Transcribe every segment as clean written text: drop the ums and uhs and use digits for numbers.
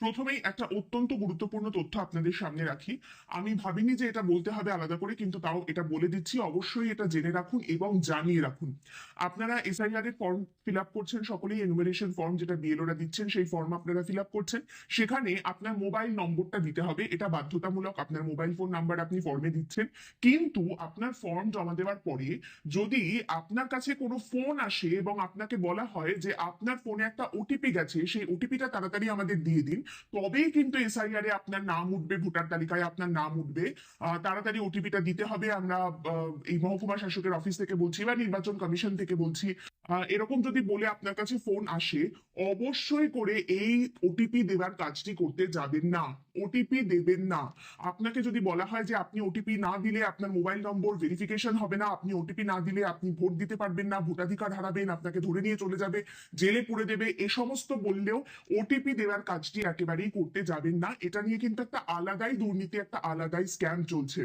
প্রথমেই একটা অত্যন্ত গুরুত্বপূর্ণ তথ্য আপনাদের সামনে রাখি। আমি ভাবিনি যে এটা বলতে হবে আলাদা করে, কিন্তু তাও এটা বলে দিচ্ছি। অবশ্যই এটা জেনে রাখুন এবং জানিয়ে রাখুন। আপনারা এসআইআর এর ফর্ম ফিল আপ করছেন সকলেই, এনুমারেশন ফর্ম যেটা বিএলওরা দিচ্ছেন সেই ফর্ম আপনারা ফিল আপ করছেন। সেখানে আপনার মোবাইল নম্বরটা দিতে হবে, এটা বাধ্যতামূলক। আপনার মোবাইল ফোন নাম্বার আপনি ফর্মে দিচ্ছেন, কিন্তু আপনার ফর্ম জমা দেওয়ার পরে যদি আপনার কাছে কোনো ফোন আসে এবং আপনাকে বলা হয় যে আপনার ফোনে একটা ওটিপি গেছে, সেই ওটিপিটা তাড়াতাড়ি আমাদের দিয়ে দিন, তবেই কিন্তু এসআইআর এ আপনার নাম উঠবে, ভোটার তালিকায় আপনার নাম উঠবে। তাড়াতাড়ি ওটিপিটা দিতে হবে। আমরা এই মহকুমা শাসকের অফিস থেকে বলছি বা নির্বাচন কমিশন থেকে বলছি। এরকম যদি বলে আপনার কাছে ফোন আসে, অবশ্যই করে এই ওটিপি দেওয়ার কাজটি করতে যাবেন না। ওটিপি দেবেন না। আপনাকে যদি বলা হয় যে আপনি ওটিপি না দিলে আপনার মোবাইল নম্বর ভেরিফিকেশন হবে না, আপনি ওটিপি না দিলে আপনি ভোট দিতে পারবেন না, ভোটাধিকার হারাবেন, আপনাকে ধরে নিয়ে চলে যাবে, জেলে পুরে দেবে, এ সমস্ত বললেও ওটিপি দেওয়ার কাজটি একেবারেই করতে যাবেন না। এটা নিয়ে কিন্তু একটা আলাদাই দুর্নীতি, একটা আলাদাই স্ক্যাম চলছে।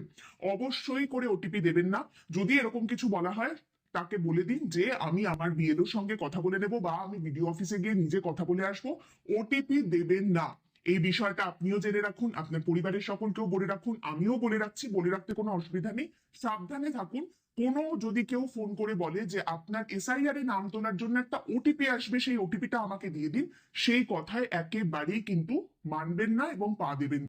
অবশ্যই করে ওটিপি দেবেন না। যদি এরকম কিছু বলা হয়, তাকে বলে দিন যে আমি আমার বিএলওর সঙ্গে কথা বলে নেব বা আমি বিডিও অফিসে গিয়ে নিজে কথা বলে আসবো। ওটিপি দেবেন না। এই বিষয়টা আপনিও জেনে রাখুন, আপনার পরিবারের সকলকেও বলে রাখুন, আমিও বলে রাখছি, বলে রাখতে কোনো অসুবিধা নেই। সাবধানে থাকুন। কোনো যদি কেউ ফোন করে বলে যে আপনার এসআইআর এ নাম তোলার জন্য একটা ওটিপি আসবে, সেই ওটিপিটা আমাকে দিয়ে দিন, সেই কথায় একেবারেই কিন্তু মানবেন না এবং পা দেবেন না।